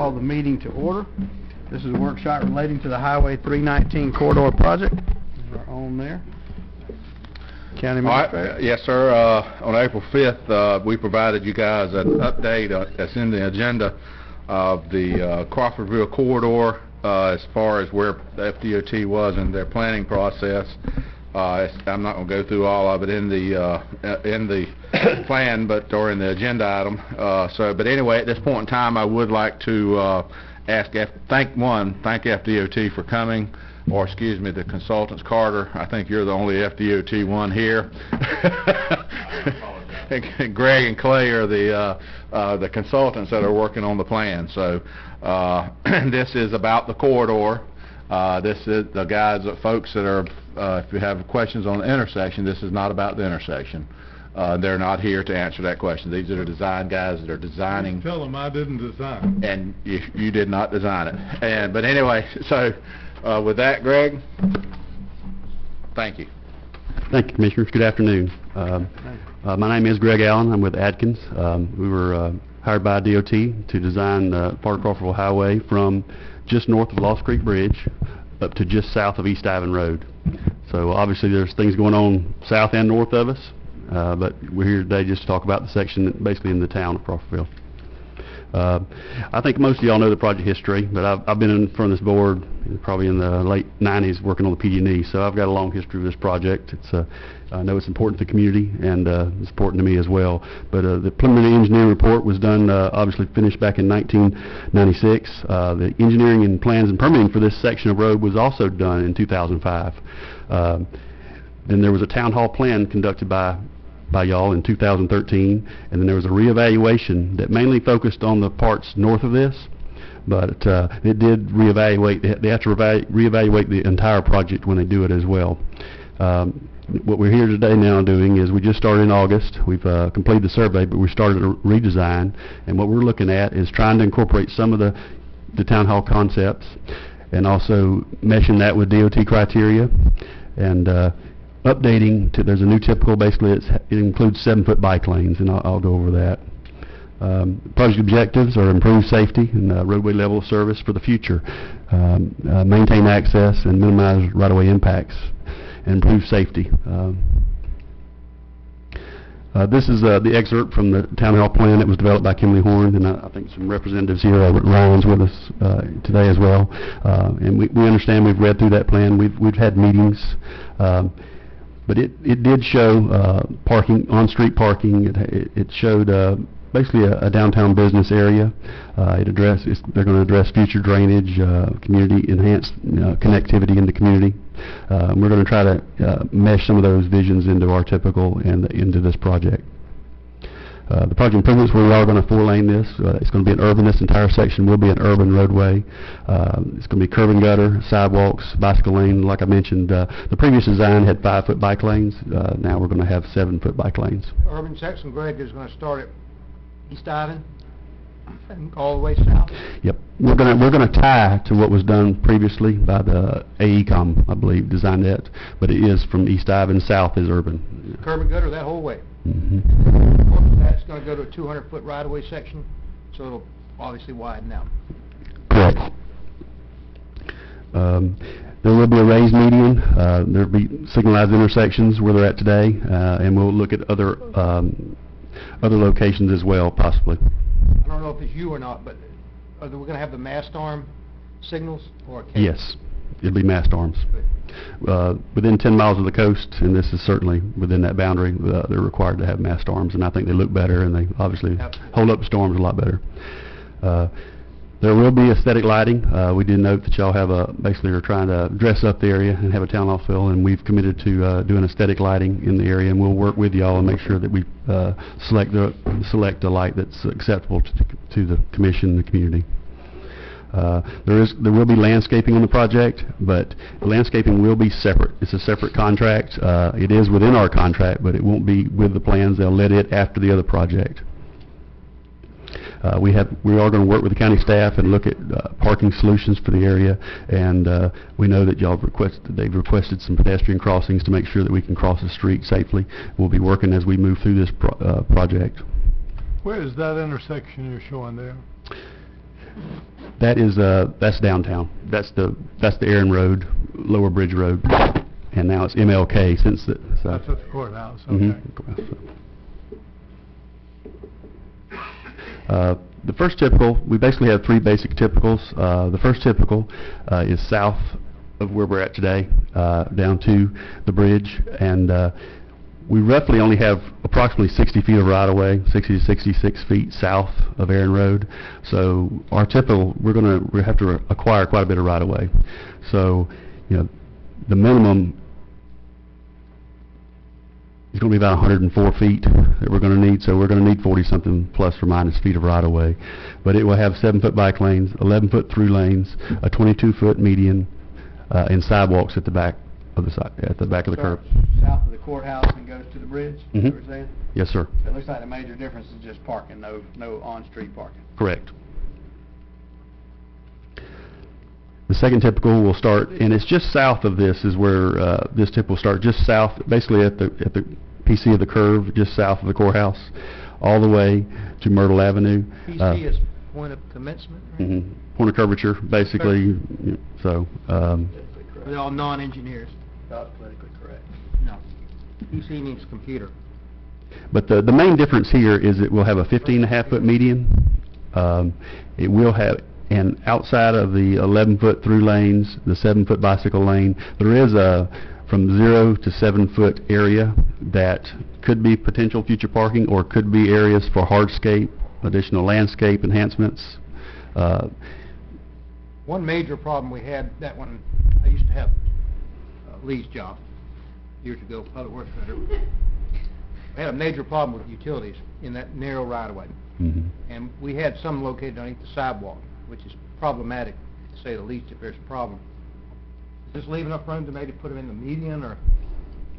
call the meeting to order. This is a workshop relating to the Highway 319 corridor project. We're on there. County Administrator. Yes, sir. On April 5th, we provided you guys an update that's in the agenda of the Crawfordville corridor as far as where the FDOT was in their planning process. I'm not going to go through all of it in the plan, or in the agenda item. But anyway, at this point in time, I would like to thank FDOT for coming, or excuse me, the consultants. Carter, I think you're the only FDOT one here. And Greg and Clay are the consultants that are working on the plan. So this is about the corridor. This is the guys, folks that are, if you have questions on the intersection, this is not about the intersection. They're not here to answer that question. These are the design guys that are designing. Tell them I didn't design it. And you did not design it. But anyway, so with that, Greg, thank you. Thank you, Commissioners. Good afternoon. My name is Greg Allen. I'm with Adkins. We were hired by DOT to design part of Crawfordville Highway from just north of Lost Creek Bridge up to just south of East Ivan Road. So obviously there's things going on south and north of us, but we're here today just to talk about the section basically in the town of Crawfordville. I think most of y'all know the project history, but I've been in front of this board probably in the late 90s working on the PD&E, so I've got a long history of this project. I know it's important to the community, and it's important to me as well. But the preliminary engineering report was done, obviously finished back in 1996. The engineering and plans and permitting for this section of road was also done in 2005. Then there was a town hall plan conducted by y'all in 2013, and then there was a reevaluation that mainly focused on the parts north of this, but it did reevaluate. They have to reevaluate the entire project when they do it as well. What we're here today now doing is we just started in August. We've completed the survey, but we started a redesign, and what we're looking at is trying to incorporate some of the town hall concepts and also meshing that with DOT criteria and updating to, there's a new typical, basically it includes 7-foot bike lanes, and I'll go over that. Project objectives are improve safety and roadway level of service for the future, maintain access and minimize right-of-way impacts, and improve safety. This is the excerpt from the town hall plan that was developed by Kimley Horn, and I think some representatives here. Ryan's with us today as well, and we understand. We've read through that plan. We've had meetings. But it did show parking, on-street parking. It showed basically a downtown business area. They're going to address future drainage, community enhanced connectivity in the community. We're going to try to mesh some of those visions into our typical and into this project. The project improvements, we are going to 4-lane this. It's going to be this entire section will be an urban roadway. It's going to be curb and gutter, sidewalks, bicycle lane. Like I mentioned, the previous design had 5-foot bike lanes. Now we're going to have 7-foot bike lanes. Urban section, Greg, is going to start at East Ivan and all the way south? Yep. We're going to tie to what was done previously by the AECOM, I believe, designed that. But it is from East Ivan south is urban. Curb and gutter that whole way? Mm-hmm. That's going to go to a 200-foot right-of-way section, so it'll obviously widen out. Correct. There will be a raised median. There will be signalized intersections where they're at today, and we'll look at other locations as well, possibly. I don't know if it's you or not, but are we going to have the mast arm signals or a cable? Yes, it'll be mast arms. Within 10 miles of the coast, and this is certainly within that boundary, they're required to have mast arms, and I think they look better, and they obviously hold up storms a lot better. There will be aesthetic lighting. We did note that y'all have basically are trying to dress up the area and have a town hall feel, and we've committed to doing aesthetic lighting in the area, and we'll work with y'all and make sure that we select a light that's acceptable to the commission and the community. There will be landscaping on the project, but the landscaping will be separate. It's a separate contract. It is within our contract, but it won't be with the plans. They'll let it after the other project. We are going to work with the county staff and look at parking solutions for the area, and we know that they've requested some pedestrian crossings to make sure that we can cross the street safely. We'll be working as we move through this project. Where is that intersection you're showing there? That is, that's downtown. That's the Aaron Road, Lower Bridge Road, and now it's MLK since the, so. That's at the courthouse, okay. The first typical, we basically have three basic typicals. The first typical is south of where we're at today, down to the bridge, and we roughly only have approximately 60 feet of right-of-way, 60 to 66 feet south of Aaron Road. So our typical, we have to acquire quite a bit of right-of-way. So, you know, the minimum is going to be about 104 feet that we're going to need, so we're going to need 40-something plus or minus feet of right-of-way. But it will have 7-foot bike lanes, 11-foot through lanes, a 22-foot median, and sidewalks at the back of the curb. South of the courthouse and goes to the bridge, is that what you're saying? Yes, sir. So it looks like the major difference is just parking, no on-street parking. Correct. The second typical will start, and it's just south of this is where this tip will start, just south, basically at the PC of the curve, just south of the courthouse, all the way to Myrtle Avenue. PC is point of commencement, right? Point of curvature, basically. So, They're all non-engineers. Not politically correct. No. PC means computer. but the main difference here is it will have a 15.5-foot median. It will have, and outside of the 11-foot through lanes, the 7-foot bicycle lane, there is a from 0 to 7-foot area that could be potential future parking or could be areas for hardscape, additional landscape enhancements. One major problem we had, that one, I used to have Lee's job years ago, Public Works Center. We had a major problem with utilities in that narrow right-of-way. And we had some located underneath the sidewalk, which is problematic, to say the least, if there's a problem. Is this leave enough room to maybe put them in the median or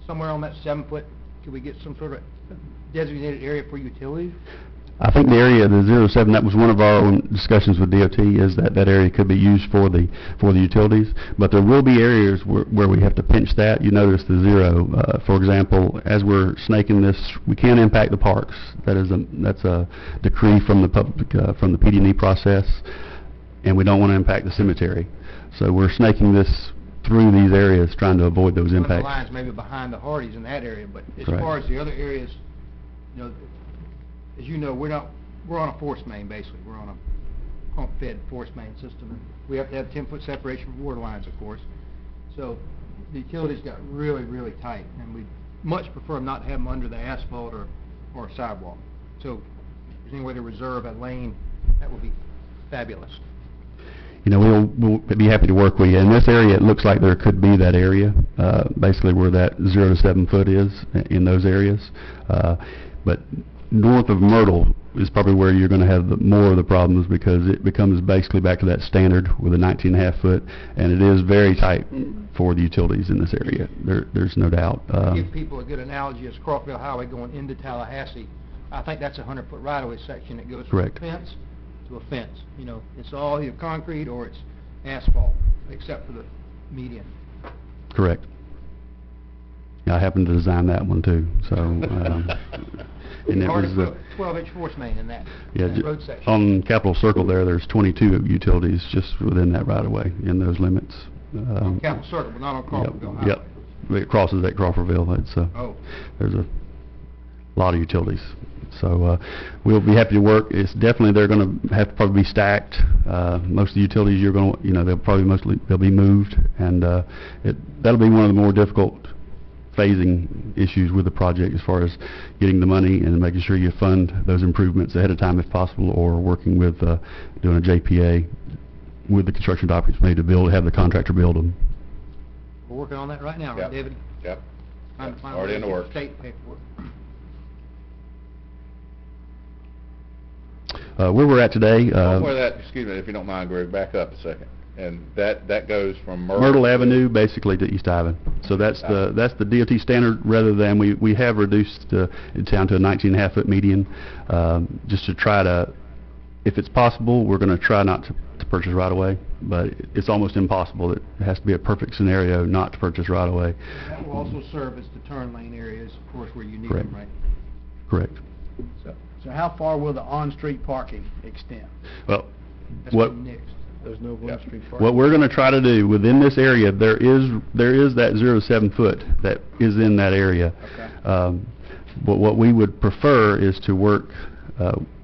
somewhere on that 7-foot? Could we get some sort of designated area for utilities? I think the area, the 0 to 7, that was one of our own discussions with DOT, is that that area could be used for the utilities. But there will be areas where we have to pinch that. You notice the 0. For example, as we're snaking this, we can't impact the parks. That's a decree from the public, from the PD&E process, and we don't want to impact the cemetery. So we're snaking this through these areas, trying to avoid those One of the impacts. lines maybe behind the Hardys in that area, but as Correct. far as the other areas, you know, as you know, we're on a force main, basically. We're on a pump-fed force main system. And we have to have 10-foot separation from water lines, of course. So the utilities got really, really tight, and we'd much prefer not to have them under the asphalt or a sidewalk. So if there's any way to reserve a lane, that would be fabulous. You know, we'll be happy to work with you. In this area, it looks like there could be that area, basically where that 0 to 7 foot is in those areas. But north of Myrtle is probably where you're going to have more of the problems, because it becomes basically back to that standard with a 19.5 foot, and it is very tight for the utilities in this area. There's no doubt. To give people a good analogy, is Crawfordville Highway going into Tallahassee. I think that's a 100-foot right-of-way section that goes from a Correct. fence to a fence. You know, it's all either concrete or it's asphalt, except for the median. Correct. Yeah, I happened to design that one too. So, and it Hard was to put a 12-inch force main in that, road section. on Capitol Circle there's 22 utilities just within that right of way in those limits. On Capitol Circle, but not on Crawfordville Highway. Yep. It crosses at Crawfordville. It's there's a lot of utilities. So we'll be happy to work. It's definitely, they're going to have to probably be stacked. Most of the utilities you're going to, you know, they'll be moved, and that'll be one of the more difficult phasing issues with the project, as far as getting the money and making sure you fund those improvements ahead of time if possible, or working with doing a JPA with the construction documents made to have the contractor build them. We're working on that right now, right, Yep. David? Yep. Trying to find Already in the ways to works. State paperwork. Where we're at today, Where that, excuse me, if you don't mind, Greg, back up a second. And that goes from Myrtle Avenue basically to East Ivan. So that's the DOT standard, rather than we have reduced it down to a 19.5 foot median, just to try to, if it's possible, we're going to try not to purchase right away, but it's almost impossible. It has to be a perfect scenario not to purchase right away. That will also serve as the turn lane areas, of course, where you need Correct. them, right? Correct. So how far will the on-street parking extend? Well, What- Next. There's no Glen Street Park. What we're going to try to do within this area, there is that 0 to 7 foot that is in that area. Okay. But what we would prefer is to work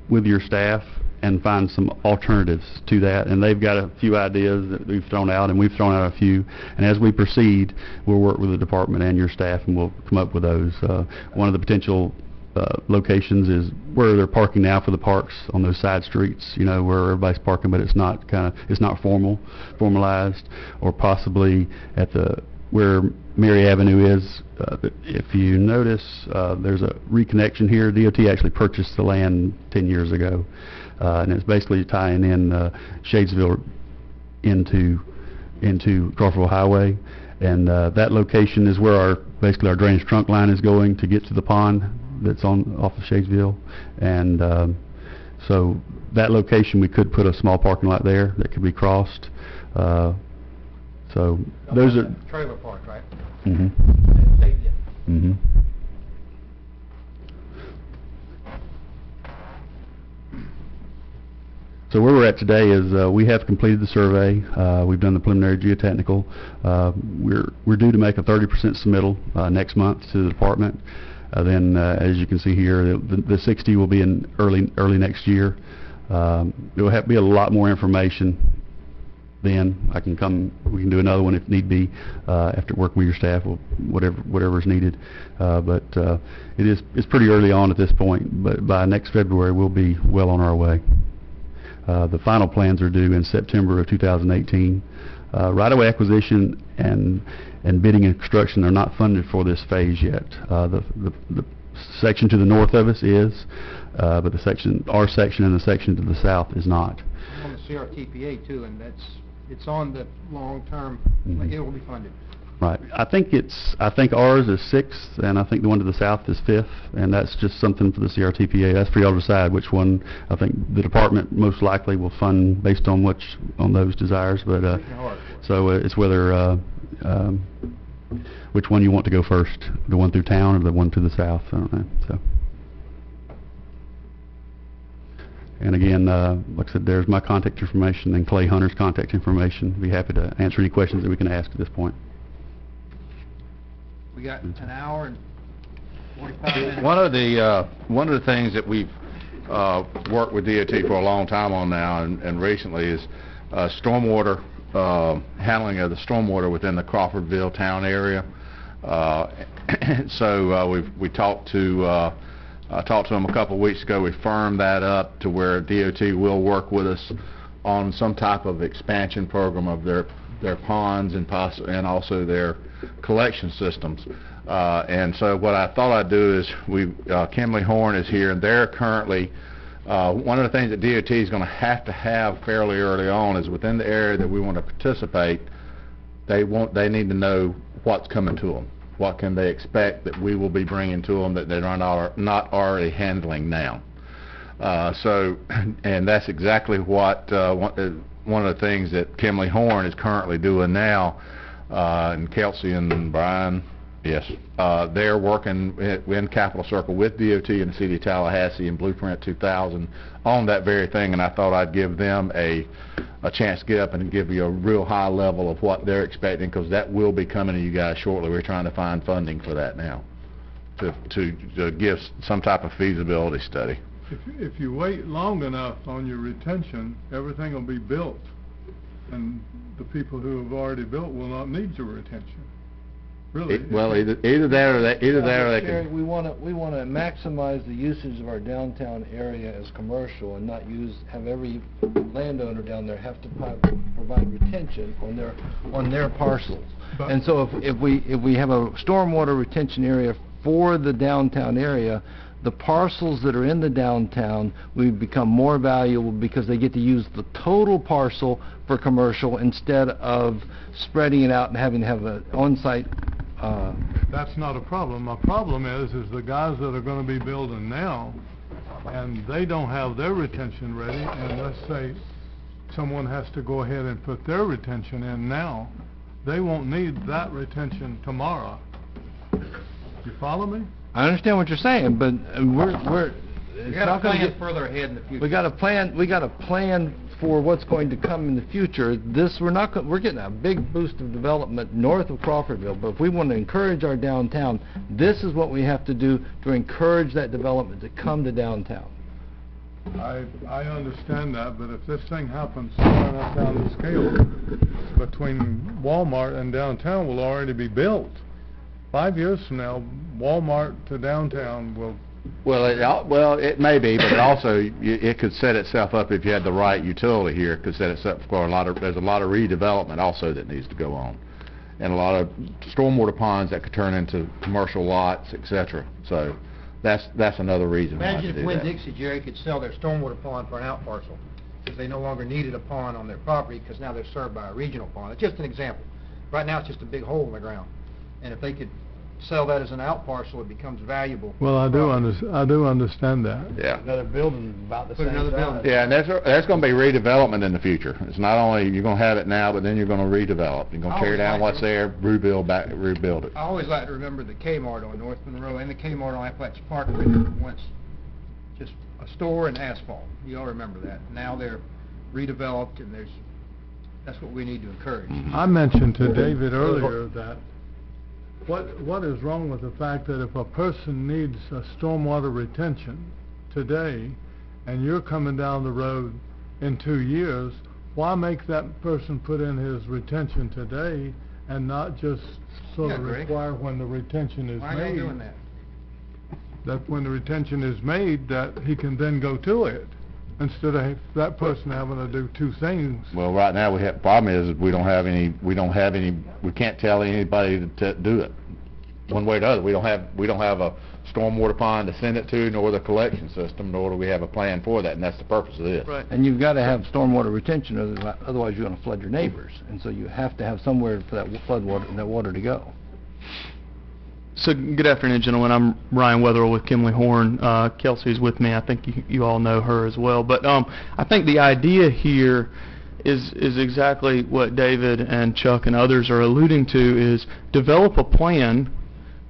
with your staff and find some alternatives to that. And they've got a few ideas that we've thrown out, and we've thrown out a few. And as we proceed, we'll work with the department and your staff, and we'll come up with those. One of the potential locations is where they're parking now for the parks on those side streets, you know, where everybody's parking, but it's not formalized, or possibly at where Mary Avenue is. If you notice, there's a reconnection here. DOT actually purchased the land 10 years ago, and it's basically tying in Shadesville into Crawfordville Highway, and that location is where basically our drainage trunk line is going to get to the pond that's off of Shadesville. And so that location, we could put a small parking lot there that could be crossed. So those are... Trailer park, right? Mm-hmm. Mm-hmm. So where we're at today is we have completed the survey. We've done the preliminary geotechnical. We're due to make a 30% submittal next month to the department. Then, as you can see here, the 60 will be in early next year. There will have to be a lot more information. Then we can do another one if need be, after working with your staff, or whatever is needed. But it's pretty early on at this point. But by next February, we'll be well on our way. The final plans are due in September of 2018. Right-of-way acquisition and bidding and construction are not funded for this phase yet. The section to the north of us is, but our section and the section to the south is not. On the CRTPA too, and it's on the long-term, Mhm. it will be funded. Right. I think ours is 6th, and I think the one to the south is 5th, and that's just something for the CRTPA. That's for y'all to decide which one. I think the department most likely will fund based on those desires, but Working hard. so it's whether which one you want to go first, the one through town or the one to the south. I don't know. So. And again, like I said, there's my contact information and Clay Hunter's contact information. Be happy to answer any questions that we can ask at this point. We got an hour and 45 minutes. One of the things that we've worked with DOT for a long time on now, and recently, is stormwater, handling of the stormwater within the Crawfordville town area. So we talked to them a couple of weeks ago. We firmed that up to where DOT will work with us on some type of expansion program of their ponds and also their collection systems. And so what I thought I'd do is Kimley Horn is here, and they're currently one of the things that DOT is going to have fairly early on is within the area that we want to participate, they need to know what's coming to them. What can they expect that we will be bringing to them that they're not already handling now. And that's exactly what one of the things that Kimley Horn is currently doing now, and Kelsey and Brian, yes, they're working in Capital Circle with DOT and the City of Tallahassee and Blueprint 2000 on that very thing, and I thought I'd give them a chance to get up and give you a real high level of what they're expecting, because that will be coming to you guys shortly. We're trying to find funding for that now to give some type of feasibility study. If you wait long enough on your retention, everything will be built, and the people who have already built will not need your retention. Really? Well, either that or they Jerry, can. we want to maximize the usage of our downtown area as commercial, and not have every landowner down there have to provide retention on their parcels. But- And so if we have a stormwater retention area for the downtown area, the parcels that are in the downtown will become more valuable because they get to use the total parcel for commercial instead of spreading it out and having to have an on-site. That's not a problem. My problem is the guys that are going to be building now, and they don't have their retention ready, and let's say someone has to go ahead and put their retention in now, they won't need that retention tomorrow. You follow me? I understand what you're saying, but We got to plan further ahead in the future. We got to plan for what's going to come in the future. We're getting a big boost of development north of Crawfordville, but if we want to encourage our downtown, this is what we have to do to encourage that development to come to downtown. I understand that, but if this thing happens far enough down the scale, between Walmart and downtown will already be built. 5 years from now, Walmart to downtown will... Well, it may be, but it could set itself up if you had the right utility here. It could set itself for there's a lot of redevelopment also that needs to go on, and a lot of stormwater ponds that could turn into commercial lots, etc. So that's another reason why to Imagine do if that. Winn-Dixie, Jerry, could sell their stormwater pond for an out parcel, because they no longer needed a pond on their property, because now they're served by a regional pond. It's just an example. Right now, it's just a big hole in the ground. And if they could sell that as an out parcel, it becomes valuable. Well, I do understand that. Yeah. Another building about the Put same another size. building. Yeah, and there's going to be redevelopment in the future. It's not only you're going to have it now, but then you're going to redevelop. You're going to tear down what's there, rebuild it. I always like to remember the Kmart on North Monroe and the Kmart on Appalachian Park. They were once just a store and asphalt. You all remember that. Now they're redeveloped, and that's what we need to encourage. I mentioned to David earlier that what is wrong with the fact that if a person needs a stormwater retention today, and you're coming down the road in 2 years, why make that person put in his retention today and not just sort of Greg. require when the retention is Why are made? you doing that? That when the retention is made, that he can then go to it, instead of that person having to do two things. Well, right now problem is we can't tell anybody to do it. One way or the other, we don't have a stormwater pond to send it to, nor the collection system, nor do we have a plan for that, and that's the purpose of this. Right. And you've got to have stormwater retention, otherwise you're going to flood your neighbors. And so you have to have somewhere for that water to go. So, good afternoon, gentlemen. I'm Ryan Wetherell with Kimley Horn. Kelsey's with me. I think you all know her as well. But I think the idea here is exactly what David and Chuck and others are alluding to, is develop a plan,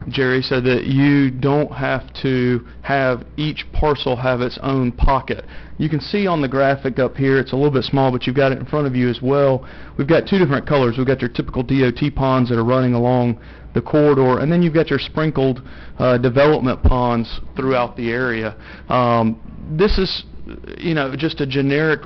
Jerry, so that you don't have to have each parcel have its own pocket. You can see on the graphic up here, it's a little bit small, but you've got it in front of you as well. We've got two different colors. We've got your typical DOT ponds that are running along the corridor, and then you've got your sprinkled development ponds throughout the area. This is, just a generic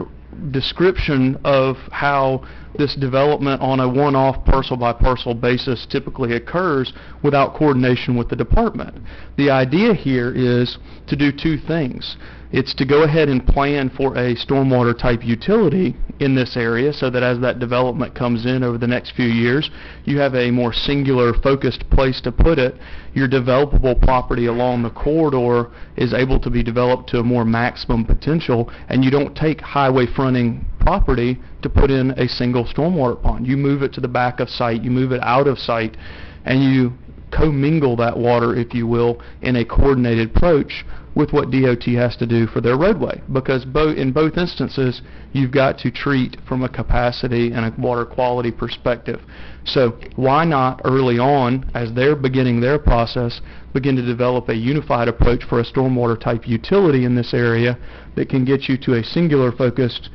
description of how this development on a one-off parcel-by-parcel basis typically occurs without coordination with the department. The idea here is to do two things. It's to go ahead and plan for a stormwater type utility in this area, so that as that development comes in over the next few years, you have a more singular focused place to put it. Your developable property along the corridor is able to be developed to a more maximum potential, and you don't take highway fronting property to put in a single stormwater pond. You move it to the back of site, you move it out of sight, and you commingle that water, if you will, in a coordinated approach with what DOT has to do for their roadway, because in both instances you've got to treat from a capacity and a water quality perspective. So why not early on, as they're beginning their process, begin to develop a unified approach for a stormwater type utility in this area that can get you to a singular focused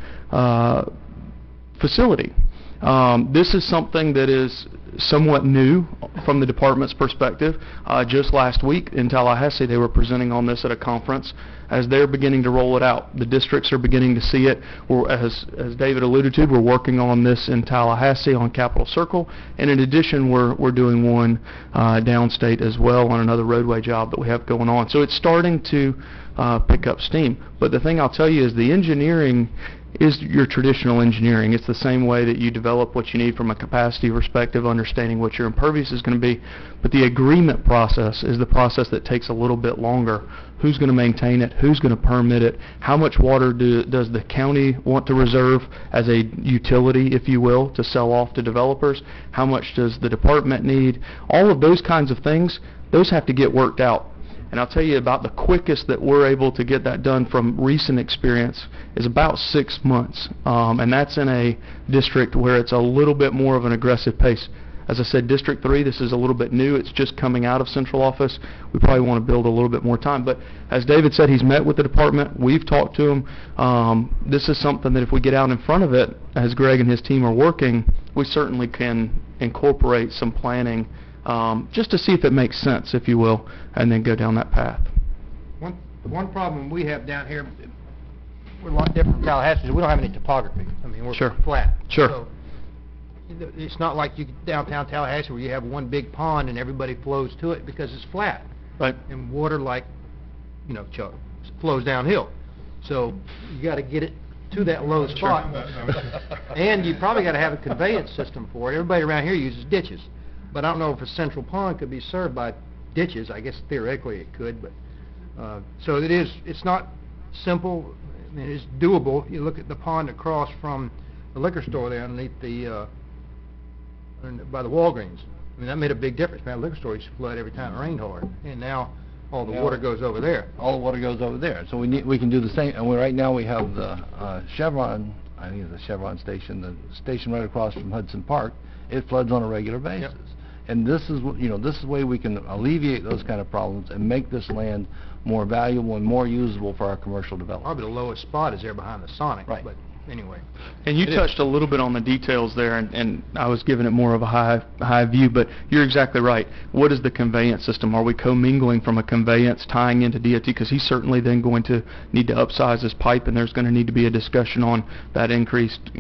facility. This is something that is somewhat new from the department's perspective. Just last week in Tallahassee, they were presenting on this at a conference as they're beginning to roll it out. The districts are beginning to see it. As David alluded to, we're working on this in Tallahassee on Capitol Circle, and in addition, we're doing one downstate as well on another roadway job that we have going on. So it's starting to pick up steam. But the thing I'll tell you is the engineering is your traditional engineering. It's the same way that you develop what you need from a capacity perspective, understanding what your impervious is going to be. But the agreement process is the process that takes a little bit longer. Who's going to maintain it? Who's going to permit it? How much water does the county want to reserve as a utility, if you will, to sell off to developers? How much does the department need? All of those kinds of things, those have to get worked out. And I'll tell you about the quickest that we're able to get that done from recent experience is about 6 months. And that's in a district where it's a little bit more of an aggressive pace. As I said, District 3, this is a little bit new. It's just coming out of central office. We probably want to build a little bit more time. But as David said, he's met with the department. We've talked to him. This is something that if we get out in front of it, as Greg and his team are working, we certainly can incorporate some planning just to see if it makes sense, if you will, and then go down that path. One problem we have down here, we're a lot different from Tallahassee, is we don't have any topography. I mean, we're Sure. flat. Sure. So it's not like downtown Tallahassee where you have one big pond and everybody flows to it because it's flat. Right. And water, like, Chuck, flows downhill. So you got to get it to that low spot. And you probably got to have a conveyance system for it. Everybody around here uses ditches. But I don't know if a central pond could be served by ditches. I guess theoretically it could, but so it's not simple. I mean, it's doable. You look at the pond across from the liquor store there underneath by the Walgreens. I mean, that made a big difference. Man, the liquor store used to flood every time it rained hard, and now all the water goes over there. All the water goes over there. So we can do the same. And right now we have the Chevron, I think it's the Chevron station, the station right across from Hudson Park. It floods on a regular basis. Yep. And this is this is the way we can alleviate those kind of problems and make this land more valuable and more usable for our commercial development. Probably the lowest spot is there behind the Sonic. Right. But anyway. And you touched a little bit on the details there, and I was giving it more of a high view, but you're exactly right. What is the conveyance system? Are we commingling from a conveyance tying into DOT? Because he's certainly then going to need to upsize his pipe, and there's going to need to be a discussion on that increased,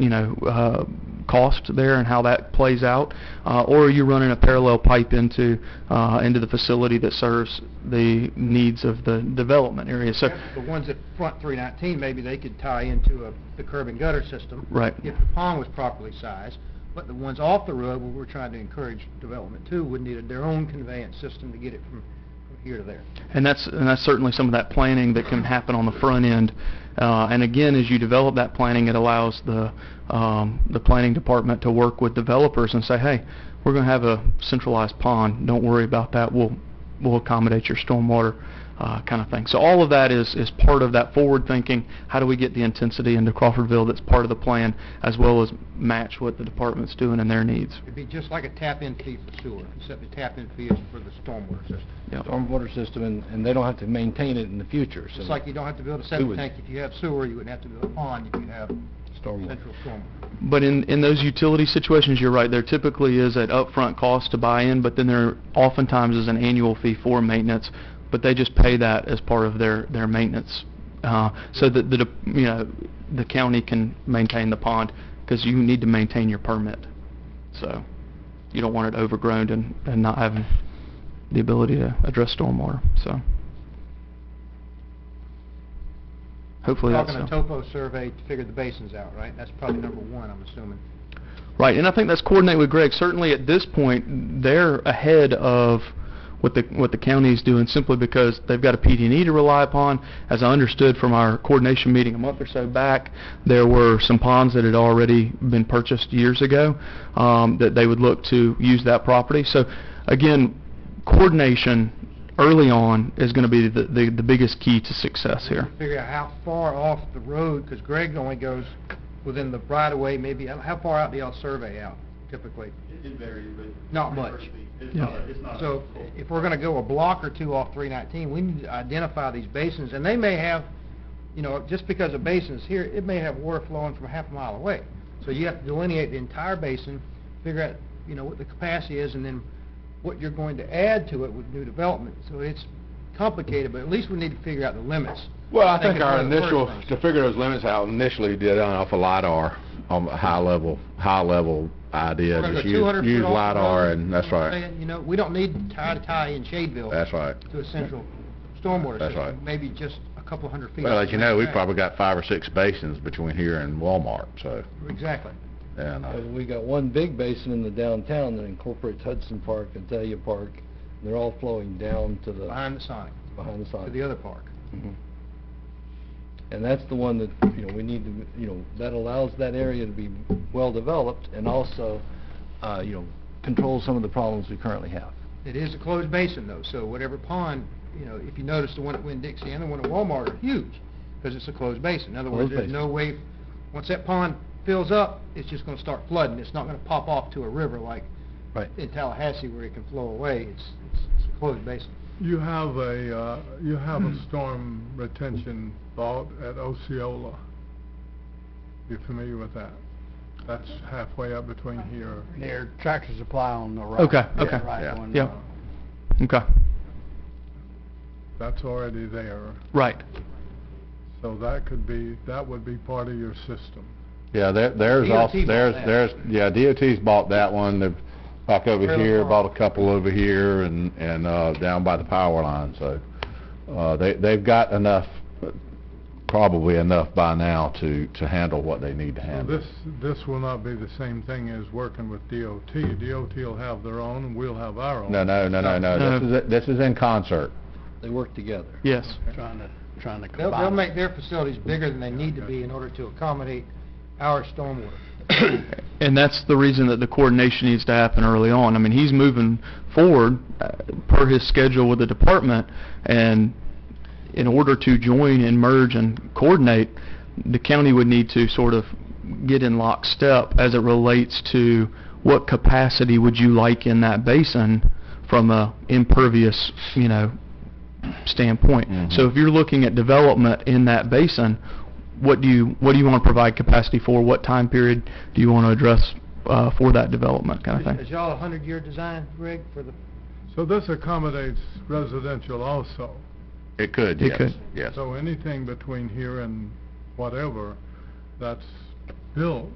cost there and how that plays out. Or are you running a parallel pipe into the facility that serves the needs of the development area? So the ones at front 319, maybe they could tie into the curb and gutter system. Right. If the pond was properly sized. But the ones off the road, where we're trying to encourage development too, would need their own conveyance system to get it from here to there. And that's certainly some of that planning that can happen on the front end. And again, as you develop that planning, it allows the planning department to work with developers and say, hey, we're going to have a centralized pond. Don't worry about that. We'll accommodate your stormwater kind of thing. So all of that is part of that forward thinking. How do we get the intensity into Crawfordville that's part of the plan, as well as match what the department's doing and their needs? It'd be just like a tap-in fee for sewer, except the tap-in fee is for the stormwater system. Yep. Stormwater system, and they don't have to maintain it in the future. So Just like you don't have to build a septic tank if you have sewer, you wouldn't have to build a pond if you have central stormwater. But in those utility situations, you're right, there typically is an upfront cost to buy in, but then there oftentimes is an annual fee for maintenance, but they just pay that as part of their maintenance, so that the county can maintain the pond, because you need to maintain your permit. So you don't want it overgrown and not having the ability to address stormwater. So hopefully that's Talking a topo survey to figure the basins out, right? That's probably number one, I'm assuming. right. And I think that's coordinated with Greg. Certainly at this point, they're ahead of what the county is doing, simply because they've got a PD&E to rely upon. As I understood from our coordination meeting a month or so back, there were some ponds that had already been purchased years ago that they would look to use that property. So again, coordination early on is going to be the biggest key to success here. Figure out how far off the road, because Greg only goes within the right-of-way, maybe. How far out do y'all survey out, typically? It varies, but Not much. It's Yeah. not So if we're going to go a block or two off 319, we need to identify these basins, and they may have, just because a basin's here, it may have water flowing from half a mile away. So you have to delineate the entire basin, figure out, what the capacity is, and then what you're going to add to it with new development. So it's complicated, but at least we need to figure out the limits. Well, I think it's our one of the initial, first things. to figure those limits out, initially did off of LiDAR, on a high level idea. We're gonna Just go 200 use foot off the LiDAR, road, and that's right. We don't need to tie in Shadeville That's right. to a central stormwater That's system. right. Maybe just a couple hundred feet. Well, off as you the know, we've back. probably got 5 or 6 basins between here and Walmart, so, Exactly. and, we got one big basin in the downtown that incorporates Hudson Park and Thalia Park. They're all flowing down to the Behind the Sonic, behind the to Sonic. the other park. Mhm. And that's the one that, we need to, that allows that area to be well developed and also, control some of the problems we currently have. It is a closed basin though, so whatever pond, if you notice the one at Winn-Dixie and the one at Walmart are huge, because it's a closed basin. In other words, Closed there's no way, once that pond fills up, it's just gonna start flooding. It's not gonna pop off to a river like Right. in Tallahassee where it can flow away. It's a closed basin. You have a storm retention vault at Osceola. You familiar with that? That's halfway up between here. Near Tractor Supply on the right. Okay, Yeah, okay. right Yeah. going, Yep. Okay, That's already there, right. so that would be part of your system. Yeah, there's DOT also, bought that. yeah, DOT's bought that one, they've, back over Trailer here, park. bought a couple over here and down by the power line, so, they've got enough, probably enough by now to handle what they need to So handle. this will not be the same thing as working with DOT. DOT will have their own, and we'll have our own. No, No. this is in concert. They work together. Yes. Trying to They'll combine. make their facilities bigger than they need to be in order to accommodate our stormwater. And that's the reason that the coordination needs to happen early on. I mean, he's moving forward per his schedule with the department, and in order to join and merge and coordinate, the county would need to sort of get in lockstep as it relates to what capacity would you like in that basin from a impervious, standpoint. Mhm. So if you're looking at development in that basin, what do you want to provide capacity for? What time period do you want to address for that development kind of Is thing? y'all a 100-year design, Greg, for the... So this accommodates residential also. It could, It yes, could. yes. So anything between here and whatever that's built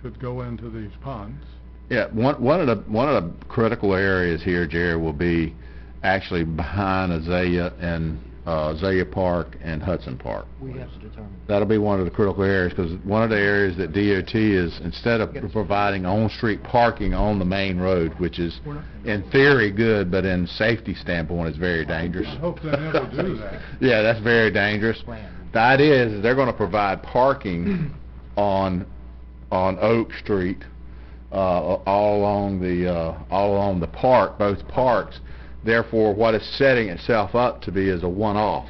could go into these ponds. Yeah, one of the critical areas here, Jerry, will be actually behind Azalea and Azalea Park and Hudson Park. We have to determine. That'll be one of the critical areas, because one of the areas that DOT is, instead of providing on-street parking on the main road, which is in theory good, but in safety standpoint, it's very dangerous. I hope they never do that. Yeah, that's very dangerous. The idea is they're gonna provide parking on Oak Street, all along the park, both parks. Therefore, what it's setting itself up to be is a one-off,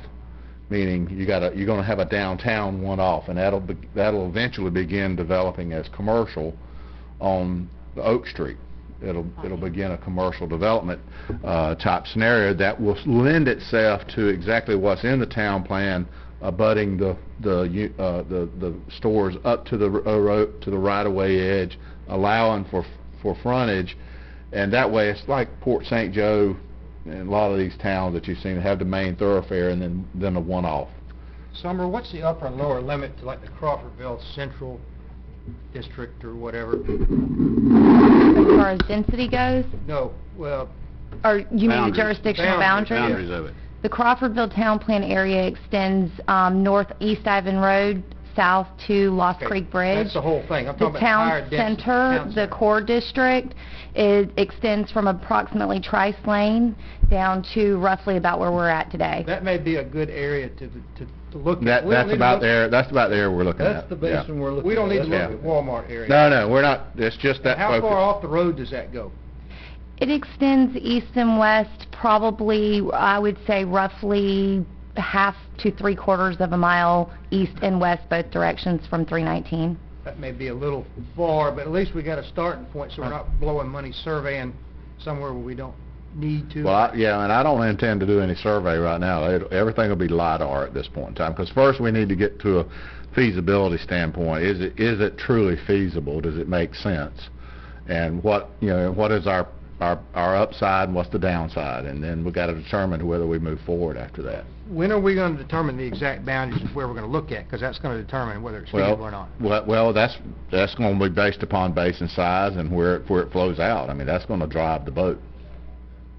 meaning you're gonna have a downtown one-off, and that'll eventually begin developing as commercial on Oak Street. It'll begin a commercial development type scenario that will lend itself to exactly what's in the town plan, abutting the stores up to the right-of-way edge, allowing for frontage, and that way it's like Port St. Joe and a lot of these towns that you've seen have the main thoroughfare and then a one-off. Summer, what's the upper and lower limit to like the Crawfordville Central District or whatever? As far as density goes, No, well, or you mean the Boundaries. jurisdictional Boundaries. boundaries? Boundaries of it. The Crawfordville Town Plan area extends northeast Ivan Road, south to Lost okay, Creek Bridge. that's the whole thing. I'm The talking about higher town density. center, Town the center. core district, extends from approximately Trice Lane down to roughly about where we're at today. That may be a good area to look at. That's We don't need to about look- there. That's about there we're looking at. That's the yeah. basin we're looking at. We don't need to look Yeah. at Walmart area. No, we're not. It's just that How focus. far off the road does that go? It extends east and west, probably, I would say roughly half to three-quarters of a mile east and west, both directions from 319. That may be a little far, but at least we got a starting point, so we're not blowing money surveying somewhere where we don't need to. Well, and I don't intend to do any survey right now. Everything will be LiDAR at this point in time, because first we need to get to a feasibility standpoint. Is it truly feasible? Does it make sense? And what is our upside and what's the downside? And then we got to determine whether we move forward after that. When are we going to determine the exact boundaries of where we're going to look at? Because that's going to determine whether it's feasible or not. Well, that's going to be based upon basin size and where it flows out. I mean, that's going to drive the boat.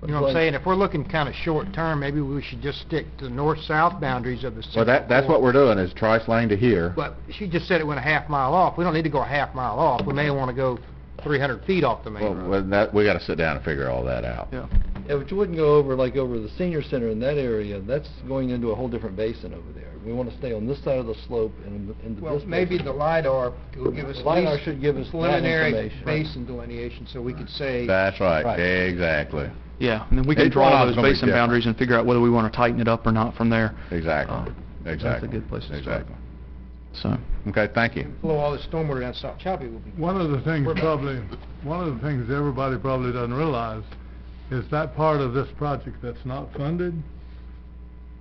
You know what I'm saying? If we're looking kind of short term, maybe we should just stick to the north-south boundaries of the Well, central that's what core. we're doing, is Trice Lane to here. But she just said it went a half mile off. We don't need to go a half mile off. We may want to go 300 feet off the main road. We got to sit down and figure all that out. Yeah. Yeah, but you wouldn't go over the senior center in that area. That's going into a whole different basin over there. We want to stay on this side of the slope and into Well, this maybe basin. the LiDAR will give us The at LiDAR least should give us that preliminary information. basin delineation, so we could say, That's right. Right. Exactly. Yeah, and then we can Each one draw of those them's gonna be basin different. boundaries and figure out whether we want to tighten it up or not from there. Exactly. That's Exactly. a good place to start. Exactly. So, Okay, thank you. Flow all this stormwater down South Choppy will be... One of the things everybody probably doesn't realize is that part of this project that's not funded,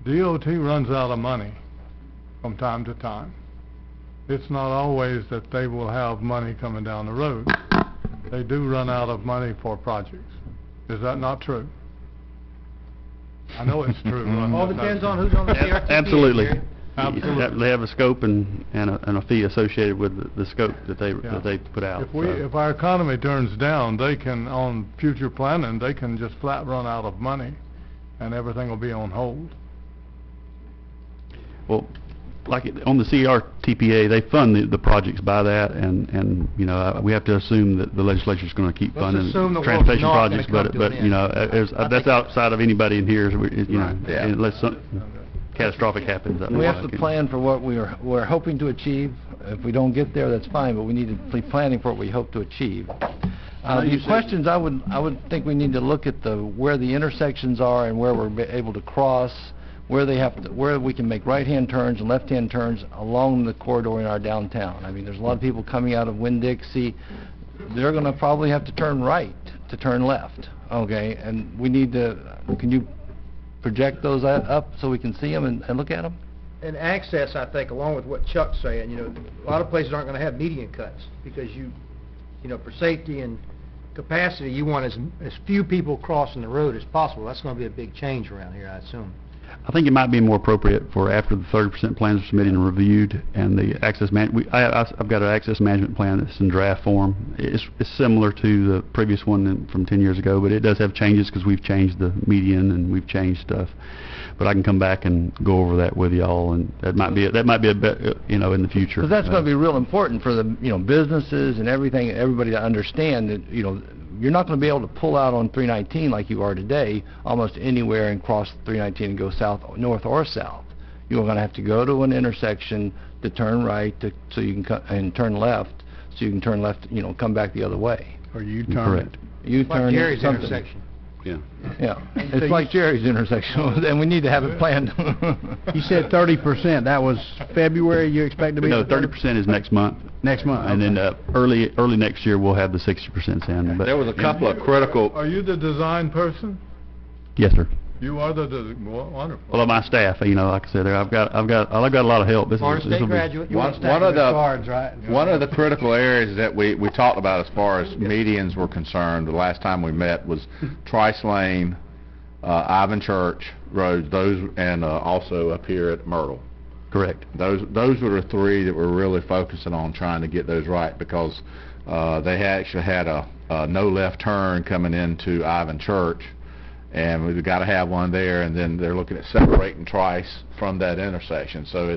DOT runs out of money from time to time. It's not always that they will have money coming down the road. They do run out of money for projects. Is that not true? I know it's true. All depends on who's on the CRTP. Absolutely. Gary. Absolutely. They have a scope and a fee associated with the scope that they put out. If our economy turns down, they can, on future planning, they can just flat run out of money, and everything will be on hold. Well, on the CRTPA, they fund the projects by that, and you know, we have to assume that the legislature's going to keep Let's funding assume the world's transportation not gonna projects, come but to an you know, end. that's outside of anybody in here, you know, Yeah. unless something catastrophic happens. We have to plan for what we're hoping to achieve. If we don't get there, that's fine, but we need to be planning for what we hope to achieve. The questions, I would think we need to look at where the intersections are and where we're able to cross, where we can make right-hand turns and left-hand turns along the corridor in our downtown. I mean, there's a lot of people coming out of Winn-Dixie. They're going to probably have to turn right to turn left, okay? And we need to, can you project those up so we can see them and look at them? And access, I think, along with what Chuck's saying, you know, a lot of places aren't going to have median cuts because you know, for safety and capacity, you want as few people crossing the road as possible. That's going to be a big change around here, I assume. I think it might be more appropriate for after the 30% plans are submitted and reviewed, and the access I've got an access management plan that's in draft form. It's similar to the previous one from 10 years ago, but it does have changes because we've changed the median and we've changed stuff. But I can come back and go over that with y'all, and that might be a bit, you know, in the future. Because that's going to be real important for the, you know, businesses and everything, everybody to understand that, you know, you're not going to be able to pull out on 319 like you are today, almost anywhere, and cross 319 and go south, north or south. You're going to have to go to an intersection to turn right, so you can and turn left, so you can turn left, you know, come back the other way. Or U-turn. Correct. U-turn. Like Gary's something. intersection. Yeah. Yeah, it's like Jerry's intersection, and we need to have it planned. You said 30%, that was February, you expect to be? No, 30% is next month. Next month, And okay. then early next year, we'll have the 60% in. But There was a couple of critical, Are you the design person? Yes, sir. You are wonderful. Well, my staff, you know, like I said, I've got a lot of help. Florida State graduate. one Stack of your the cards, right? one of the critical areas that we talked about as far as medians were concerned the last time we met was Trice Lane, Ivan Church roads, those, and also up here at Myrtle. Correct. Those were the three that we're really focusing on trying to get those right, because they actually had a no left turn coming into Ivan Church, and we've got to have one there, and then they're looking at separating Trice from that intersection. So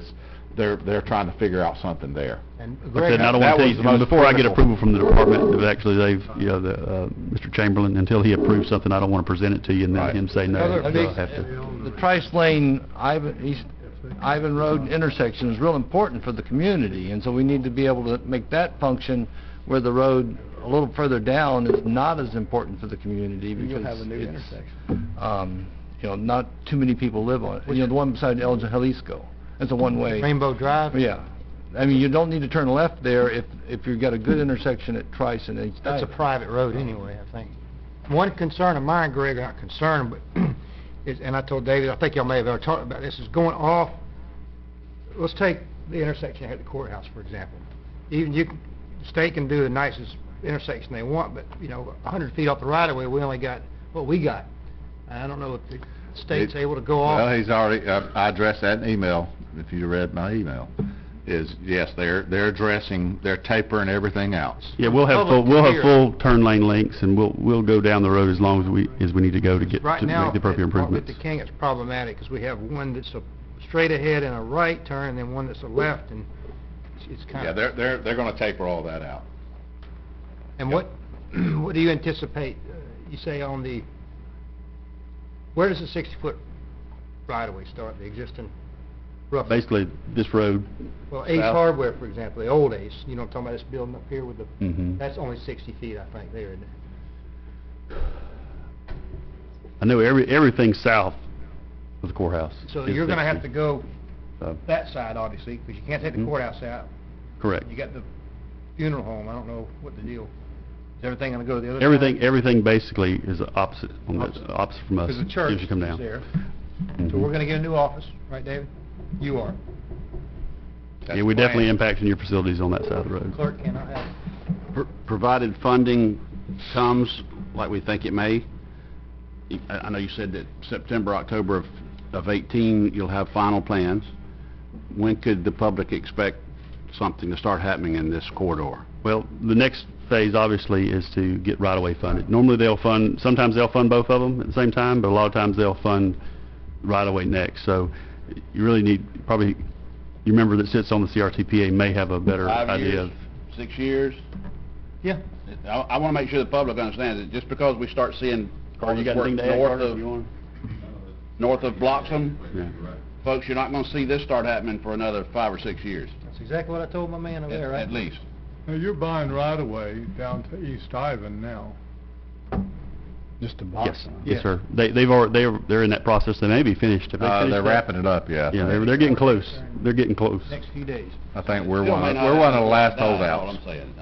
they're trying to figure out something there. And Like I Greg, said, I don't that want to was tell the you, most before I get critical. approval from the department, actually they've, you know, Mr. Chamberlain, until he approves something, I don't want to present it to you and then Right. him say no. Other So big- I'll have to. The Trice Lane, Ivan Road intersection is real important for the community, and so we need to be able to make that function where the road a little further down is not as important for the community because You'll have a new it's, intersection. you know, not too many people live on it. You know, the one beside El Jalisco, it's a one-way. Rainbow Drive. Yeah. I mean, you don't need to turn left there if you've got a good intersection at Trice and H. That's a private road anyway, I think. One concern of mine, Greg, not concern, but is, and I told David, I think y'all may have already talked about this, is going off. Let's take the intersection at the courthouse, for example. Even the state can do the nicest intersection they want, but, you know, 100 feet off the right-of-way, we only got what we got. I don't know if the state's able to go off. Well, he's already, I addressed that in email, if you read my email, is, yes, they're addressing, they're tapering everything else. Yeah, we'll have Public to full turn lane links, and we'll go down the road as long as we need to go to get Right to now, make the appropriate at improvements. the King, it's problematic, because we have one that's a straight ahead and a right turn, and then one that's a left, and it's kind Yeah, of... they're gonna taper all that out. And what do you anticipate, you say on the, where does the 60-foot right-of-way start, the existing, roughly? Basically, this road, Well, Ace South. Hardware, for example, the old Ace, you know what I'm talking about, this building up here with the, Mhm. that's only 60 feet, I think, there, isn't it? I know everything south of the courthouse. So is you're gonna have 60. to go that side, obviously, because you can't take the Mhm. courthouse out. Correct. You got the funeral home, I don't know what the deal. Is everything gonna go to the other side? Everything basically is opposite, opposite from us. Because the as church you come is down. there. Mhm. So we're gonna get a new office, right, David? You are. That's Yeah, we the definitely plan. impacting your facilities on that side of the road. Clerk cannot have it. Provided funding comes like we think it may, I know you said that September, October of 18, you'll have final plans. When could the public expect something to start happening in this corridor? Well, the next phase obviously is to get right-of-way funded. Normally sometimes they'll fund both of them at the same time, but a lot of times they'll fund right-of-way next. So you really need, probably, your member that sits on the CRTPA may have a better 5 idea years, of. 6 years? Yeah. I want to make sure the public understands that just because we start seeing Carter, you got work anything to add, north Carter, of, you want? north of Bloxham, Yeah. folks, you're not going to see this start happening for another 5 or 6 years, That's exactly what I told my man over there, right? at least. Now, you're buying right-of-way down to East Ivan now. Just a box. Yes, Yeah. yes, sir. They're in that process. They may be finished. Have they finished They're that? wrapping it up, yeah. Yeah, they're getting close. They're getting close. Next few days. I think we're Still one may of, not we're one of happen the last overnight, that's all holdouts. I'm saying.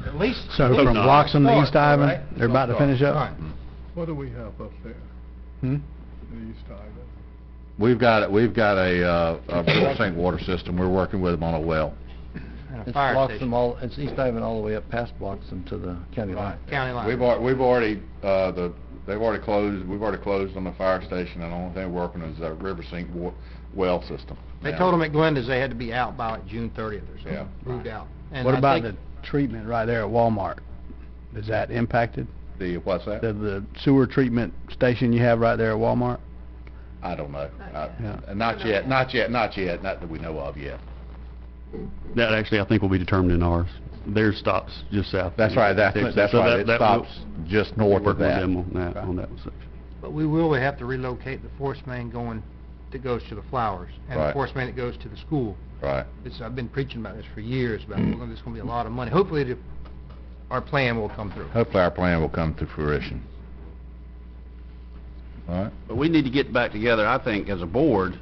At least. So Hope from not. Bloxham to Start, East Ivan, right? they're about to finish All up? right. What do we have up there Hmm? in East Ivan? We've got a real sink water system. We're working with them on a well. And a It's fire Bloxham station. it's East Ivan all the way up past Bloxham to the county line. County line. We've already, they've already closed, we've already closed on the fire station, and the only thing we're working is a river sink well system. They now. told them at Glenda's they had to be out by like June 30th or so. Yeah. Moved out. And What I about the think- treatment right there at Walmart? Is that impacted? What's that? The sewer treatment station you have right there at Walmart? I don't know. Yeah. Not yet, not that we know of yet. That actually, I think, will be determined in ours. Theirs stops just south. That's right, that's So right, it that stops will- just north of Working with that. them on that section. But we will have to relocate the force main that goes to the flowers, and the Right. force main that goes to the school. Right. I've been preaching about this for years, about there's gonna be a lot of money. Hopefully, our plan will come through. Hopefully our plan will come to fruition. All right? But we need to get back together, I think, as a board,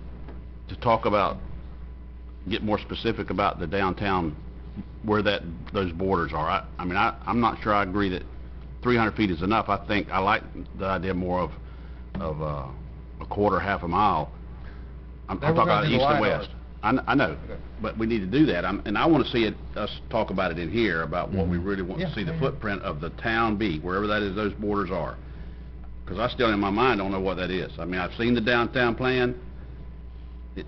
to talk about, get more specific about the downtown, where those borders are. I'm not sure I agree that 300 feet is enough. I think, I like the idea more of a quarter, half a mile. I'm Then talking we're gonna about do the east and line west. I know, but we need to do that, and I want to see us talk about it in here, about what we really want to Yeah. see the footprint of the town be, wherever that is, those borders are. Because I still, in my mind, don't know what that is. I mean, I've seen the downtown plan.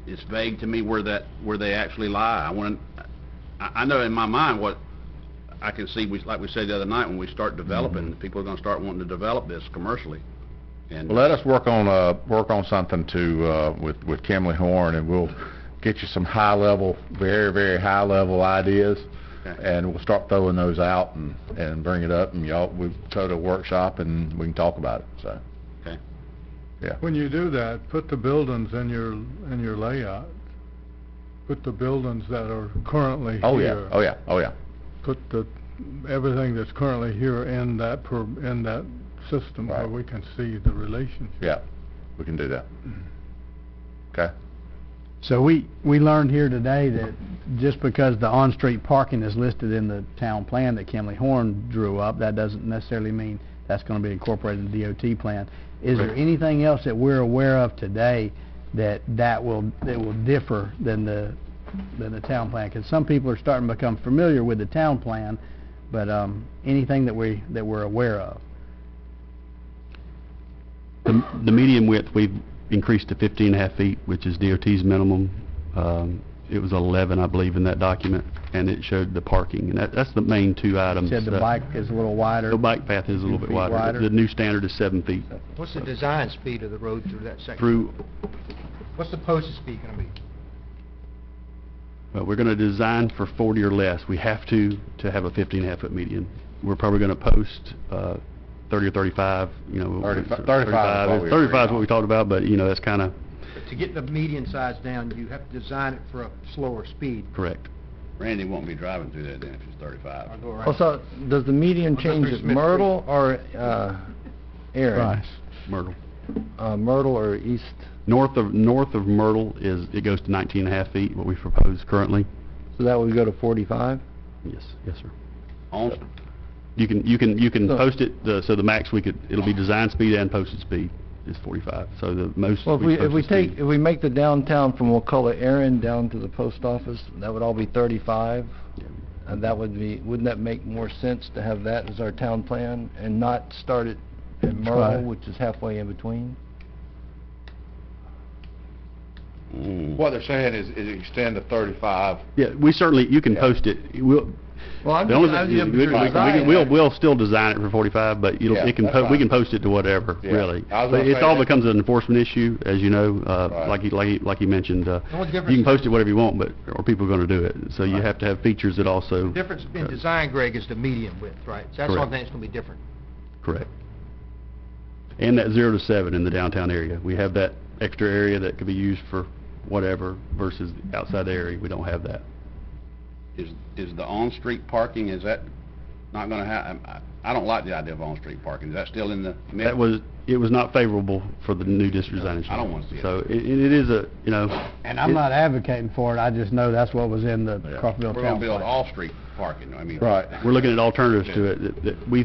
It's vague to me where they actually lie. I know in my mind what I can see, like we said the other night, when we start developing, people are going to start wanting to develop this commercially. And Well, let us work on something with Kimley Horn, and we'll get you some high-level, very, very high-level ideas, Okay. and we'll start throwing those out and bring it up, and we go to a workshop, and we can talk about it, so. Okay. Yeah. When you do that, put the buildings in your layout. Put the buildings that are currently Oh, yeah, here. oh, yeah, oh, yeah. Put everything that's currently here in that system where Right. we can see the relationship. Yeah, we can do that. Okay? So we learned here today that just because the on-street parking is listed in the town plan that Kimley Horn drew up, that doesn't necessarily mean that's gonna be incorporated in the DOT plan. Is there anything else that we're aware of today that will differ than the town plan? Because some people are starting to become familiar with the town plan, but anything that we're aware of? The median width, we've increased to 15.5 feet, which is DOT's minimum. It was 11, I believe, in that document, and it showed the parking, and that's the main two items. Said the bike is a little wider. The bike path is a little bit 2 feet wider. wider. The new standard is 7 feet. What's the design speed of the road through that section? Through, What's the posted speed gonna be? we're going to design for 40 or less. We have to have a 15.5 foot median. We're probably going to post 30 or 35, 35 is what we 35 agreed is what on. we talked about, but, that's kind of To get the median size down, you have to design it for a slower speed. correct. Randy won't be driving through that then if it's 35. I'll go around. Also, does the median I'll go change through at Smith Myrtle or Erin? Price. Myrtle. Myrtle or east? North of Myrtle it goes to 19.5 feet, what we propose currently. So that would go to 45? Yes, sir. On, You can So- post it, so the max it'll be design speed and posted speed is 45. So the most Well, if posted we make the downtown from Wakulla Aaron down to the post office, that would all be 35? Yeah. And that would be, wouldn't that make more sense to have that as our town plan and not start it at Myrtle, Right. which is halfway in between? What they're saying is extend to 35. Yeah, you can post it. Well, I'm The only we'll still design it for 45, but Yeah, we that's can fine. post it to whatever, Yeah. really. I was But gonna it say all that- becomes an enforcement issue, as you know, Right. like he mentioned. only You difference can post is- it whatever you want, but are people going to do it? So you Right. have to have features that also. The difference in design, Greg, is the median width, right? So that's the Correct. only thing that's going to be different. Correct. And that 0 to 7 in the downtown area. We have that extra area that could be used for whatever versus outside the area. We don't have that. is the on-street parking, is that not gonna I don't like the idea of on-street parking. Is that still in the mix? It was not favorable for the new district design. I don't wanna see it. So it is And I'm not advocating for it, I just know that's what was in the Crawfordville We're gonna Town build Plan. off-street parking, I mean. Right. we're looking at alternatives to it that we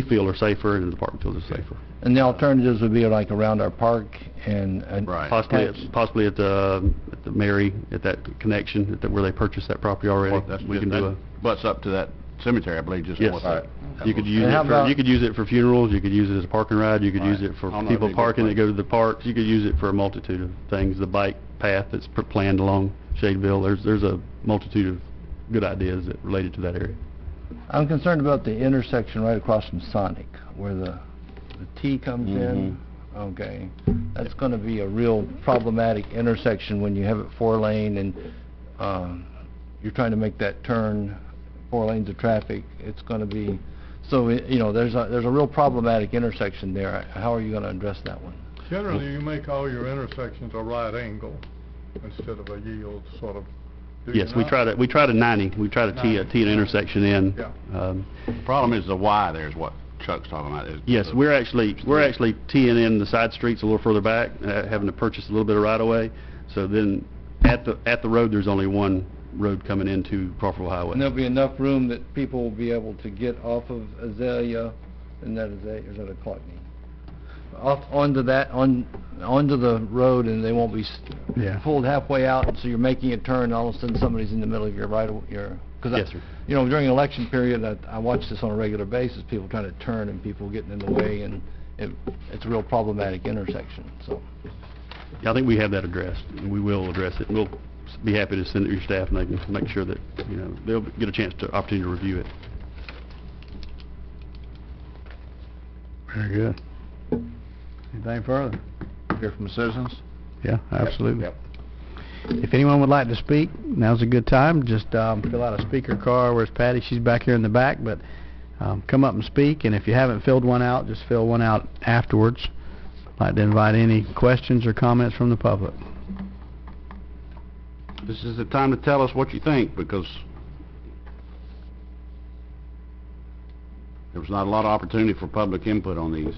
feel are safer and the department feels are safer. And the alternatives would be like around our park and... Right. Possibly at the Mary, at that connection, where they purchased that property already. Well, that's We just, can do that butts up to that cemetery, I believe, just Yes. north Right. of. You could use And how about- you could use it for funerals, you could use it as a park and ride, you could use Right. it for I don't know, people it'd be a good parking that place. go to the parks, you could use it for a multitude of things. The bike path that's planned along Shadeville, there's a multitude of good ideas that related to that area. I'm concerned about the intersection right across from Sonic, where the T comes in. Okay, that's gonna be a real problematic intersection when you have it 4-lane and, you're trying to make that turn, 4 lanes of traffic. It's gonna be, so, there's a real problematic intersection there. How are you gonna address that one? Generally, you make all your intersections a right angle instead of a yield, sort of. Do you Yes, we not? try to 90, we try to tee an intersection in. Yeah. Problem is the Y there is what Chuck's talking about. Yes, we're actually teeing in the side streets a little further back, having to purchase a little bit of right of way. So then at the road, there's only one road coming into Crawfordville Highway. And there'll be enough room that people will be able to get off of Azalea, and that Azalea, or is that a Clockney? Off onto the road, and they won't be Yeah. pulled halfway out, and so you're making a turn, and all of a sudden somebody's in the middle of your because Yes, sir. during election period, I watch this on a regular basis, people trying to turn and people getting in the way, and it's a real problematic intersection, so. Yeah, I think we have that addressed, and we will address it. And we'll be happy to send it to your staff, and they can make sure that, they'll get a opportunity to review it. Very good. Anything further? Hear from citizens? Yeah, absolutely. Yep. If anyone would like to speak, now's a good time. Just fill out a speaker card. Where's Patty? She's back here in the back, but come up and speak. And if you haven't filled one out, just fill one out afterwards. I'd like to invite any questions or comments from the public. This is the time to tell us what you think, because there was not a lot of opportunity for public input on these.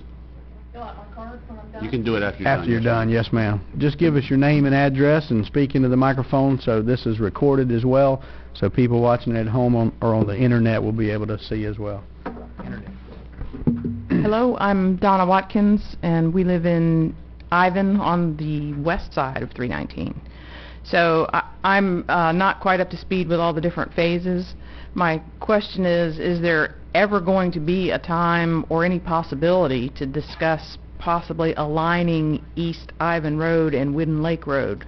You can do it after you're done. After you're yes, done, yes, ma'am. Just give us your name and address and speak into the microphone, so this is recorded as well, so people watching at home or on the internet will be able to see as well. Hello, I'm Donna Watkins, and we live in Ivan on the west side of 319. So I'm not quite up to speed with all the different phases. My question is there ever going to be a time or any possibility to discuss possibly aligning East Ivan Road and Wooden Lake Road?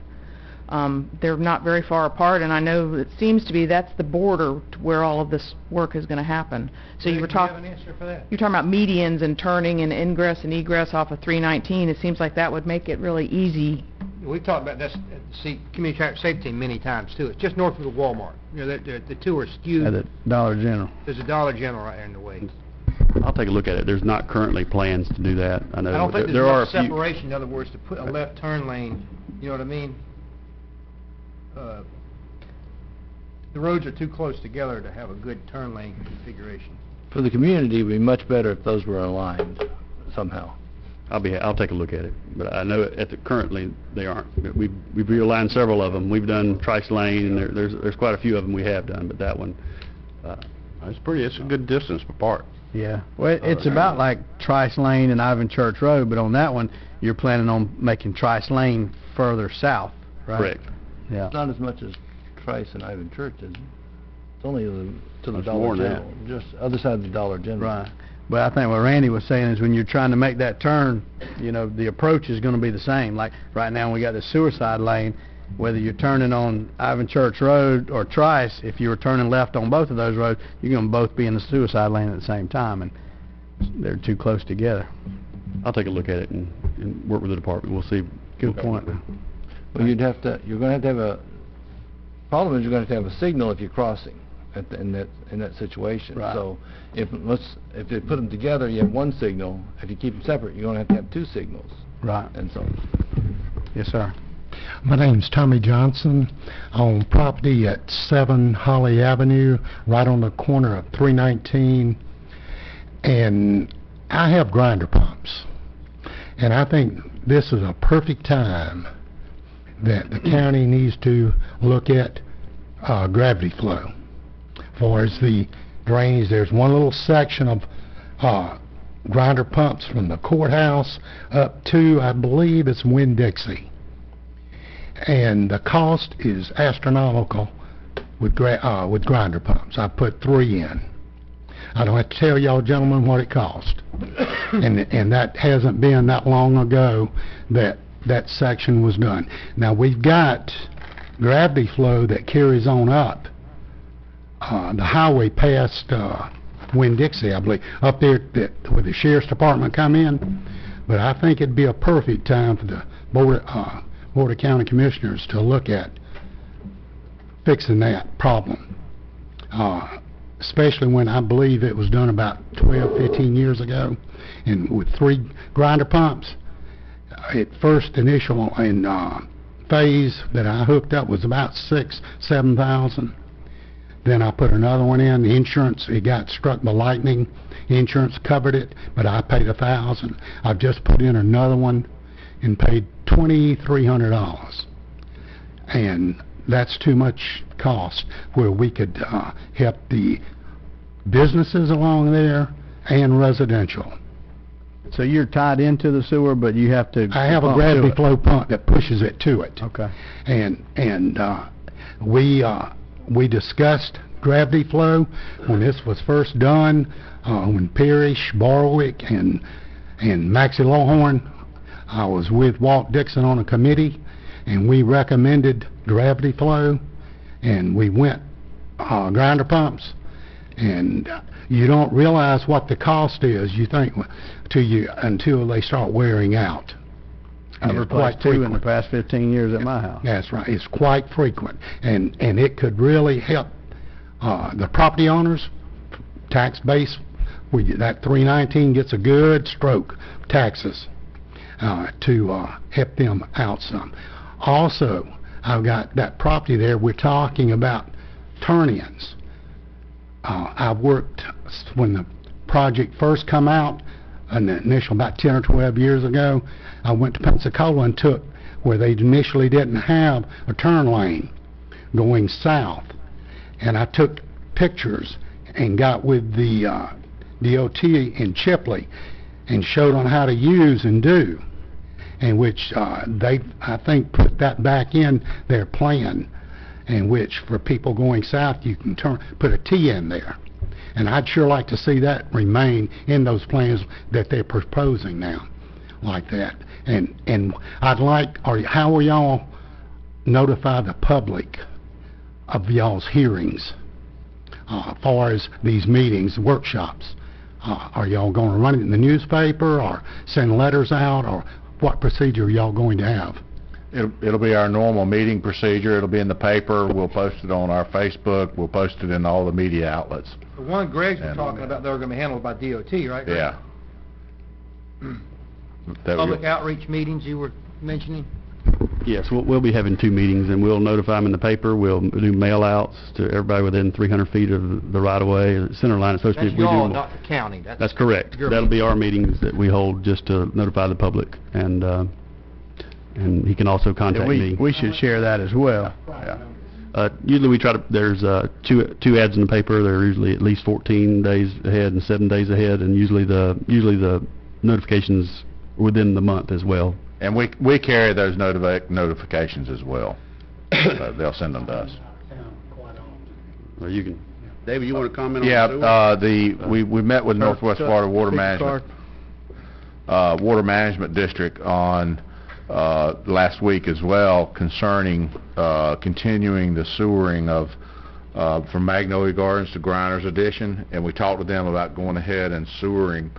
They're not very far apart, and I know it seems to be that's the border to where all of this work is going to happen. So you were Do you have talking... an answer for that? You're talking about medians and turning and ingress and egress off of 319. It seems like that would make it really easy. We've talked about this, community traffic safety many times too. It's just north of the Walmart. The two are At skewed. the Dollar General. There's a Dollar General right there in the way. I'll take a look at it. There's not currently plans to do that. I know I don't think there are a there's few. enough separation, in other words, to put a left turn lane, you know what I mean? The roads are too close together to have a good turn lane configuration. For the community, it would be much better if those were aligned somehow. I'll take a look at it. But I know currently they aren't. We've realigned several of them. We've done Trice Lane, and there's quite a few of them we have done, but that one, It's a good distance apart. Yeah. Well, it's about like Trice Lane and Ivan Church Road, but on that one, you're planning on making Trice Lane further south, right? correct. Yeah. It's not as much as Trice and Ivan Church, is it? It's only to the It's Dollar more than General, just other side of the Dollar General. Right. But I think what Randy was saying is when you're trying to make that turn, you know, the approach is going to be the same. Like right now, we got the suicide lane. Whether you're turning on Ivan Church Road or Trice, if you were turning left on both of those roads, you're going to both be in the suicide lane at the same time, and they're too close together. I'll take a look at it and work with the department. We'll see. Good point. Well, you're going to have to have a, problem is you're going to have a signal if you're crossing in that situation. Right. So if they put them together, you have one signal. If you keep them separate, you're going to have two signals. Right. And so, Yes, sir. My name's Tommy Johnson. I own property at 7 Holly Avenue, right on the corner of 319. And I have grinder pumps. And I think this is a perfect time that the county needs to look at gravity flow. As far as the drainage, there's one little section of grinder pumps from the courthouse up to, I believe it's Winn-Dixie. And the cost is astronomical with grinder pumps. I put 3 in. I don't have to tell y'all gentlemen what it cost. and that hasn't been that long ago that section was done. Now we've got gravity flow that carries on up the highway past Winn-Dixie, I believe, up there where the sheriff's department come in. But I think it'd be a perfect time for the Board of County Commissioners to look at fixing that problem. Especially when I believe it was done about 12, 15 years ago, and with 3 grinder pumps. At first initial phase that I hooked up was about $7,000. Then I put another one in. The insurance, it got struck by lightning. Insurance covered it, but I paid $1,000. I've just put in another one and paid $2,300, and that's too much cost where we could help the businesses along there and residential. So you're tied into the sewer, but you have to I have a pump to gravity it. flow pump that pushes it to it. Okay. And we discussed gravity flow when this was first done, when Parrish, Barwick, and Maxie Lawhorn. I was with Walt Dixon on a committee, and we recommended gravity flow, and we went grinder pumps, and you don't realize what the cost is, you think, until they start wearing out. I've And it's replaced quite 2 in the frequent. past 15 years at my house. That's right. It's quite frequent, and it could really help the property owners. Tax base, that 319 gets a good stroke taxes to help them out some. Also, I've got that property there. We're talking about turn-ins. I've worked when the project first come out, in the initial about 10 or 12 years ago. I went to Pensacola and took where they initially didn't have a turn lane going south, and I took pictures and got with the DOT in Chipley and showed on how to use and do, in which they, I think, put that back in their plan, in which for people going south you can put a T in there. And I'd sure like to see that remain in those plans that they're proposing now, like that. And I'd like, how will y'all notify the public of y'all's hearings as far as these meetings, workshops? Are y'all going to run it in the newspaper or send letters out, or what procedure are y'all going to have? It'll be our normal meeting procedure. It'll be in the paper. We'll post it on our Facebook. We'll post it in all the media outlets. The one Greg's was And, talking about, they were going to be handled by DOT, right? Greg? Yeah. That Public will- outreach meetings you were mentioning? Yes, we'll be having 2 meetings, and we'll notify them in the paper. We'll do mail-outs to everybody within 300 feet of the right-of-way, center line, and so to That's speak. We do y'all, more. not the county. That's correct. your That'll be meeting. our meetings that we hold just to notify the public, and he can also contact me. We should share that as well. Usually we try to, there's two ads in the paper. They're usually at least 14 days ahead and 7 days ahead, and usually the notifications within the month as well. And we carry those notifications as well. They'll send them to us. Well, you can. David, you want to comment on Yeah, the sewer? we met with Northwest Florida Water Speaker Management, Water Management District on last week as well concerning continuing the sewering of from Magnolia Gardens to Grinders Addition, and we talked with them about going ahead and sewering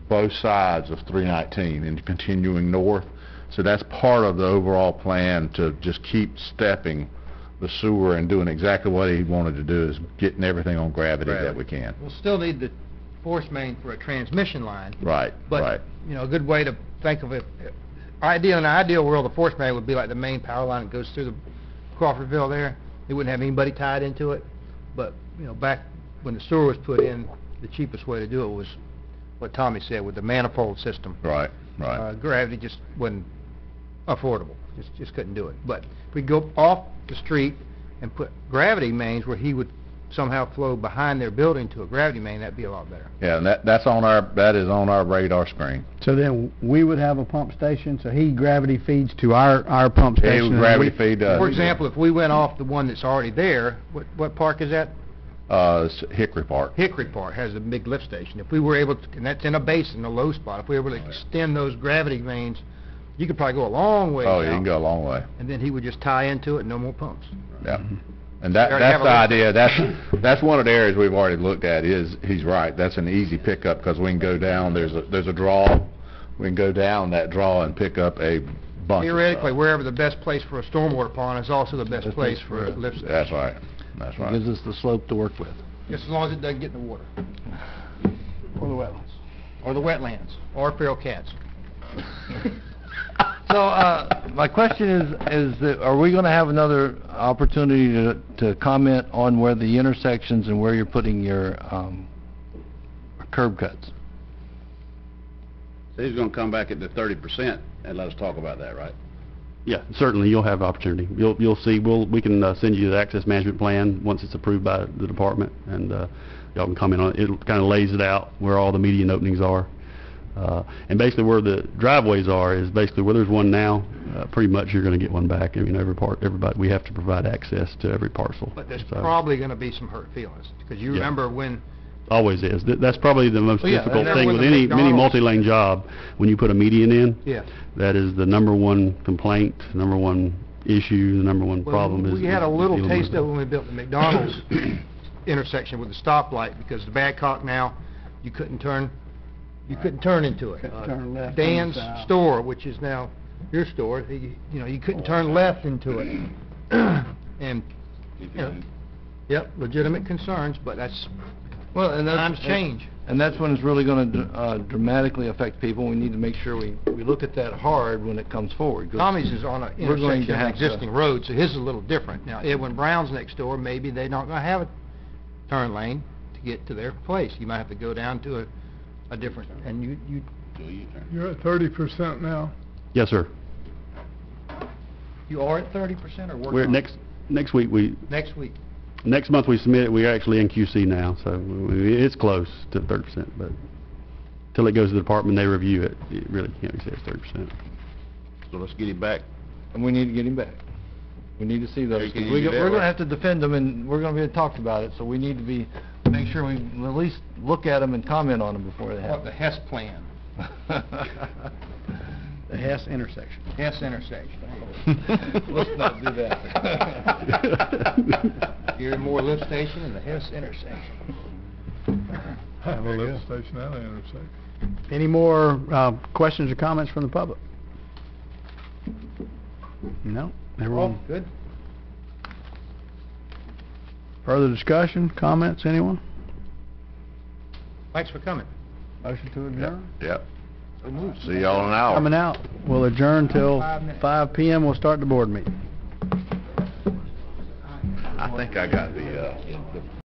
both sides of 319 and continuing north. So that's part of the overall plan to just keep stepping the sewer and doing exactly what he wanted to do, is getting everything on gravity that we can. We'll still need the force main for a transmission line. Right, But, right. you know, a good way to think of it, in an ideal world, the force main would be like the main power line that goes through the Crawfordville there. They wouldn't have anybody tied into it. But, you know, back when the sewer was put in, the cheapest way to do it was what Tommy said, with the manifold system. Right, right. Gravity just wasn't affordable. Just couldn't do it. But if we go off the street and put gravity mains where he would somehow flow behind their building to a gravity main, that'd be a lot better. Yeah, and that is on our radar screen. So then we would have a pump station, so he gravity feeds to our pump Yeah, he station. would and gravity we- feed us. For example, if we went off the one that's already there, what park is that? It's Hickory Park. Hickory Park has a big lift station. If we were able to, and that's in a basin, a low spot, if we were able to extend those gravity mains, you could probably go a long way Oh, you out, can go a long way. and then he would just tie into it, no more pumps. Yeah. Mm-hmm. And We already that's have a the lift. idea. That's one of the areas we've already looked at. He's right. That's an easy pickup because we can go down. There's a draw. We can go down that draw and pick up a bunch. Theoretically, of stuff. wherever the best place for a stormwater pond is also the best place for a lift station. That's right. That's right. Gives us the slope to work with. Just as long as it doesn't get in the water. Or the wetlands. Or the wetlands. Or feral cats. So, my question is that, are we gonna have another opportunity to comment on where the intersections and where you're putting your, curb cuts? So he's going to come back at the 30% and let us talk about that, right? Yeah, certainly, you'll have opportunity. You'll see, we can send you the access management plan once it's approved by the department, and y'all can comment on it. It kind of lays it out where all the median openings are. And basically where the driveways are is basically where there's one now, pretty much you're going to get one back. I mean, everybody, we have to provide access to every parcel. But there's So, probably gonna be some hurt feelings, because you Yeah. remember when, Always is. That's probably the most Well, yeah, difficult remember thing when with the any McDonald's- multi-lane job, when you put a median in. yeah. That is the number one complaint, number one issue, the number one problem is... We had a little dealing with taste of it when we built the McDonald's intersection with the stoplight, because the Badcock now, you couldn't turn into it. Couldn't turn left on Dan's the south. store, which is now your store, you couldn't turn left into it. And, you know, yep, legitimate concerns, but that's, Well, and times change. And that's when it's really gonna dramatically affect people. We need to make sure we look at that hard when it comes forward. 'cause Tommy's is on an we're going intersection to of an have to- existing road, so his is a little different. Now, Edwin Brown's next door, maybe they're not gonna have a turn lane to get to their place. You might have to go down to a different, and you, You're at 30% now. Yes, sir. you are at 30% or working We're, on it? next week, Next week. next month we submit it, we're actually in QC now, so it's close to 30%, but till it goes to the department, they review it, it really can't be said it's 30%. So let's get him back. And we need to get him back. We need to see those. Hey, can 'cause you do that we're gonna right? have to defend them, and we're gonna be talked about it, so we need to make sure we at least look at them and comment on them before they What, the happen. Hess plan, The Hess intersection. Hess intersection. Let's not do that. You're more lift station and the Hess intersection. Have a lift station at the intersection. Any more questions or comments from the public? No? Everyone, Good. further discussion, comments, anyone? Thanks for coming. Motion to adjourn? Yep. See y'all in an hour. Coming out. We'll adjourn till 5 minutes. 5 PM. We'll start the board meeting. I think I got the